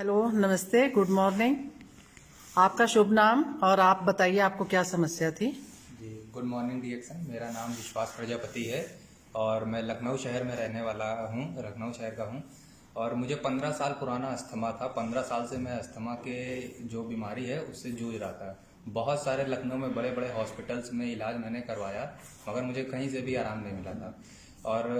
Hello, नमस्ते, good morning. आपका शुभ नाम और आप बताइए आपको क्या समस्या थी। जी, गुड मॉर्निंग डीएक्सन। मेरा नाम विश्वास प्रजापति है और मैं लखनऊ शहर में रहने वाला हूँ, लखनऊ शहर का हूँ। और मुझे 15 साल पुराना अस्थमा था। 15 साल से मैं अस्थमा के जो बीमारी है उससे जूझ रहा था। बहुत सारे लखनऊ में बड़े बड़े हॉस्पिटल्स में इलाज मैंने करवाया, मगर मुझे कहीं से भी आराम नहीं मिला था। और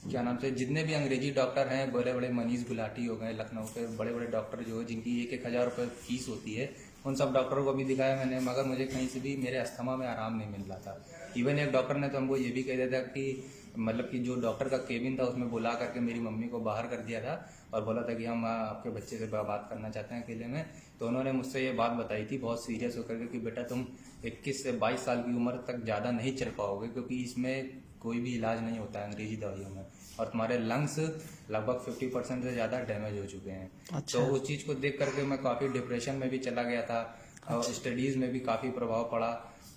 क्या नाम से जितने भी अंग्रेजी डॉक्टर हैं, बड़े बड़े मनीष गुलाटी हो गए, लखनऊ के बड़े बड़े डॉक्टर जो है जिनकी 1-1 हज़ार रुपये फीस होती है, उन सब डॉक्टरों को भी दिखाया मैंने, मगर मुझे कहीं से भी मेरे अस्थमा में आराम नहीं मिल रहा था। इवन एक डॉक्टर ने तो हमको ये भी कह दिया था कि मतलब कि जो डॉक्टर का केबिन था उसमें बुला करके मेरी मम्मी को बाहर कर दिया था और बोला था कि हम आपके बच्चे से बात करना चाहते हैं अकेले में। तो उन्होंने मुझसे ये बात बताई थी बहुत सीरियस होकर के कि बेटा तुम 21 से 22 साल की उम्र तक ज़्यादा नहीं चल पाओगे, क्योंकि इसमें कोई भी इलाज नहीं होता है अंग्रेजी दवाइयों में, और तुम्हारे लंग्स लगभग 50% से ज़्यादा डैमेज हो चुके हैं। अच्छा। तो उस चीज़ को देख करके मैं काफ़ी डिप्रेशन में भी चला गया था और स्टडीज़ में भी काफ़ी प्रभाव पड़ा।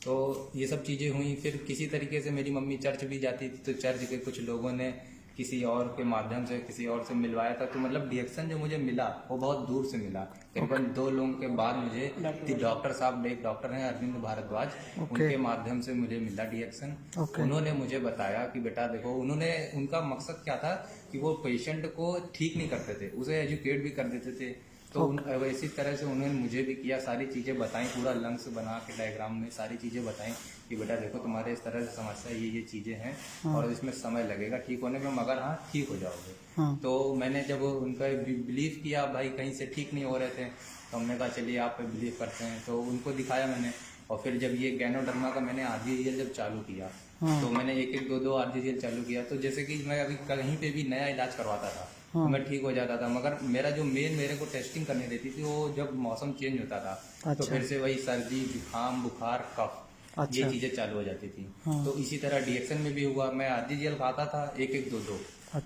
तो ये सब चीज़ें हुई। फिर किसी तरीके से मेरी मम्मी चर्च भी जाती थी, तो चर्च के कुछ लोगों ने किसी और के माध्यम से किसी और से मिलवाया था। तो मतलब डीएक्सन जो मुझे मिला वो बहुत दूर से मिला। करीबन 2 लोगों के बाद मुझे डॉक्टर साहब, एक डॉक्टर हैं अरविंद भारद्वाज, उनके माध्यम से मुझे मिला डीएक्सन। उन्होंने मुझे बताया कि बेटा देखो, उनका मकसद क्या था कि वो पेशेंट को ठीक नहीं करते थे, उसे एजुकेट भी कर देते थे। तो इसी तरह से उन्होंने मुझे भी किया, सारी चीज़ें बताई, पूरा लंग्स बना के डायग्राम में सारी चीज़ें बताई कि बेटा देखो तुम्हारे इस तरह से समस्या ये चीज़ें हैं और इसमें समय लगेगा ठीक होने में, मगर हाँ ठीक हो जाओगे। तो मैंने जब उनका बिलीव किया, भाई कहीं से ठीक नहीं हो रहे थे, तो हमने कहा चलिए आप पे बिलीव करते हैं। तो उनको दिखाया मैंने, और फिर जब ये गैनोडर्मा का मैंने आरजीजीएल जब चालू किया, तो मैंने 1-1, 2-2 आरजीजीएल चालू किया। तो जैसे कि मैं अभी कहीं पे भी नया इलाज करवाता था तो मैं ठीक हो जाता था, मगर मेरा जो मेरे को टेस्टिंग करनी रहती थी, वो जब मौसम चेंज होता था तो फिर से वही सर्दी, जुकाम, बुखार, कफ, ये चीजें चालू हो जाती थी। तो इसी तरह डीएक्सन में भी हुआ। मैं आरजीजीएल खाता था 1-1, 2-2,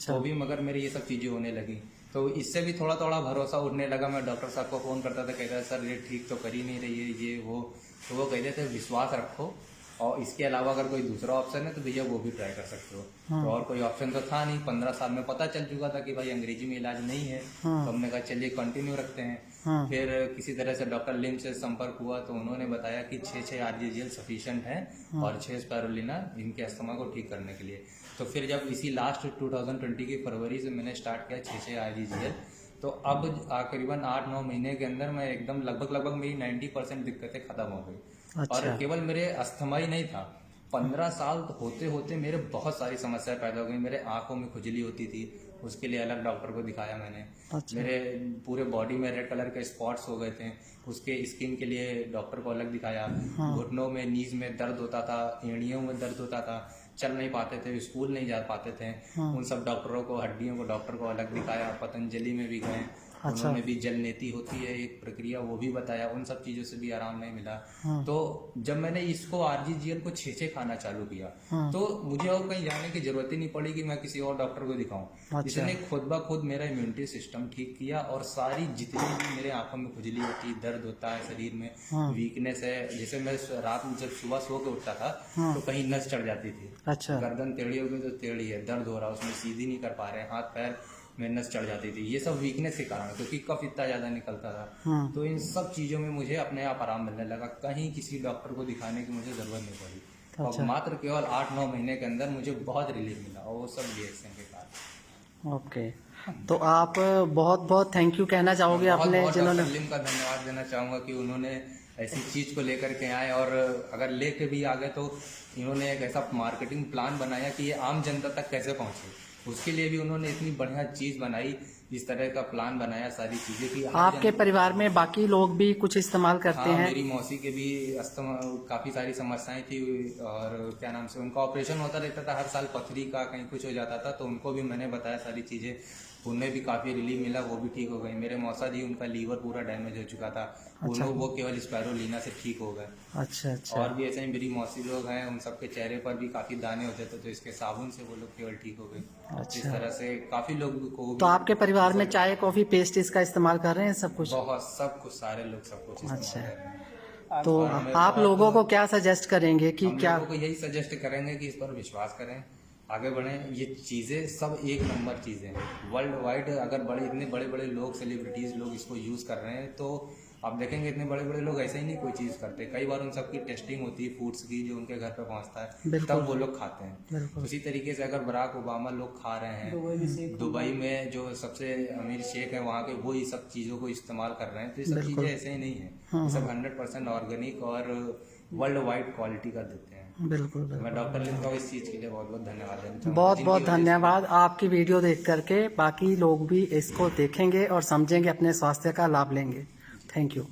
तो भी मगर मेरी ये सब चीजें होने लगी। तो इससे भी थोड़ा थोड़ा भरोसा उठने लगा। मैं डॉक्टर साहब को फोन करता था, कहता था सर ये ठीक तो कर ही नहीं रही है ये वो। तो वो कहते थे विश्वास रखो, और इसके अलावा अगर कोई दूसरा ऑप्शन है तो भैया वो भी ट्राई कर सकते हो। तो और कोई ऑप्शन तो था नहीं। 15 साल में पता चल चुका था कि भाई अंग्रेजी में इलाज नहीं है। तो हमने कहा चलिए कंटिन्यू रखते हैं। फिर किसी तरह से डॉक्टर लिम से संपर्क हुआ, तो उन्होंने बताया कि 6 आरजीजीएल सफिशिएंट है और 6 स्पायरुलिना इनके अस्थमा को ठीक करने के लिए। तो फिर जब इसी लास्ट 2020 की फरवरी से मैंने स्टार्ट किया 6 आरजीजीएल, तो अब करीबन 8-9 महीने के अंदर मैं एकदम लगभग मेरी 90% दिक्कतें खत्म हो गई। और केवल मेरे अस्थमा ही नहीं था, 15 साल होते होते मेरे बहुत सारी समस्याएं पैदा हो गई। मेरे आंखों में खुजली होती थी, उसके लिए अलग डॉक्टर को दिखाया मैंने। मेरे पूरे बॉडी में रेड कलर के स्पॉट्स हो गए थे, उसके स्किन के लिए डॉक्टर को अलग दिखाया। घुटनों में, नीज में दर्द होता था, एड़ियों में दर्द होता था, चल नहीं पाते थे, स्कूल नहीं जा पाते थे। उन सब डॉक्टरों को, हड्डियों को डॉक्टर को अलग दिखाया। पतंजलि में भी गए, उन्होंने भी जल नेति होती है एक प्रक्रिया, वो भी बताया। उन सब चीजों से भी आराम नहीं मिला। तो जब मैंने इसको आरजीजीएल को 6 खाना चालू किया, तो मुझे और कहीं जाने की जरूरत ही नहीं पड़ी कि मैं किसी और डॉक्टर को दिखाऊं। इसने खुद ब खुद मेरा इम्यूनिटी सिस्टम ठीक किया, और सारी जितनी भी मेरे आंखों में खुजली होती, दर्द होता है शरीर में, वीकनेस है, जैसे मैं रात में जब सुबह सो के उठता था तो कहीं नस चढ़ जाती थी। गर्दन टेढ़ी हो गई तो टेढ़ी है, दर्द हो रहा है, उसमें सीधी नहीं कर पा रहे, हाथ पैर में नस चढ़ जाती थी। ये सब वीकनेस के कारण, क्योंकि कफ इतना ज्यादा निकलता था। तो इन सब चीजों में मुझे अपने आप आराम मिलने लगा, कहीं किसी डॉक्टर को दिखाने की मुझे जरूरत नहीं पड़ी। और मात्र केवल 8-9 महीने के अंदर मुझे बहुत रिलीफ मिला, और वो सब डीएक्सन के कारण। ओके, तो आप बहुत बहुत थैंक यू कहना चाहोगे अपने जिन्होंने लिम का धन्यवाद देना चाहूंगा कि उन्होंने ऐसी चीज को लेकर के आए, और अगर लेके भी आ गए तो इन्होंने एक ऐसा मार्केटिंग प्लान बनाया कि ये आम जनता तक कैसे पहुंचे। उसके लिए भी उन्होंने इतनी बढ़िया चीज बनाई, इस तरह का प्लान बनाया, सारी चीजें कि आपके परिवार में बाकी लोग भी कुछ इस्तेमाल करते हैं? मेरी मौसी के भी अस्थमा काफी सारी समस्याएं थी, और क्या नाम से उनका ऑपरेशन होता रहता था हर साल, पथरी का कहीं कुछ हो जाता था, तो उनको भी मैंने बताया सारी चीजें, उन्हें भी काफी रिलीफ मिला, वो भी ठीक हो गई। मेरे मौसा जी, उनका लीवर पूरा डैमेज हो चुका था, वो केवल स्पायरुलिना से ठीक हो गए। अच्छा। और भी ऐसे ही मेरी मौसी लोग हैं, उन सबके चेहरे पर भी काफी दाने होते थे, तो इसके साबुन से वो लोग केवल ठीक हो गए। इस तरह से काफी लोग को। तो आपके परिवार में चाय, कॉफी, पेस्ट इसका इस्तेमाल कर रहे हैं? सब कुछ, बहुत सब कुछ, सारे लोग सब कुछ इस्तेमाल कर रहे हैं। तो आप लोगों को क्या सजेस्ट करेंगे कि क्या? लोगों को यही सजेस्ट करेंगे कि इस पर विश्वास करें, आगे बढ़े। ये चीज़ें सब एक नंबर चीज़ें हैं वर्ल्ड वाइड। अगर बड़े इतने बड़े बड़े लोग, सेलिब्रिटीज़ लोग इसको यूज़ कर रहे हैं, तो आप देखेंगे इतने बड़े बड़े लोग ऐसे ही नहीं कोई चीज़ करते। कई बार उन सबकी टेस्टिंग होती है फूड्स की, जो उनके घर पे पहुंचता है, बिल्कुल। तब वो लोग खाते हैं। बिल्कुल। उसी तरीके से अगर बराक ओबामा लोग खा रहे हैं, दुबई में जो सबसे अमीर शेख है वहाँ के, वो ये सब चीज़ों को इस्तेमाल कर रहे हैं, तो ये सब बिल्कुल। चीज़ें ऐसे ही नहीं है। ये सब 100% ऑर्गेनिक और वर्ल्ड वाइड क्वालिटी का देते हैं। बिल्कुल बिल्कुल। मैं डॉक्टर लिन को इस चीज़ के लिए बहुत बहुत धन्यवाद देना चाहूँगा। बहुत जिनकी बहुत वजह से- धन्यवाद। आपकी वीडियो देख करके बाकी लोग भी इसको देखेंगे और समझेंगे, अपने स्वास्थ्य का लाभ लेंगे। Thank you.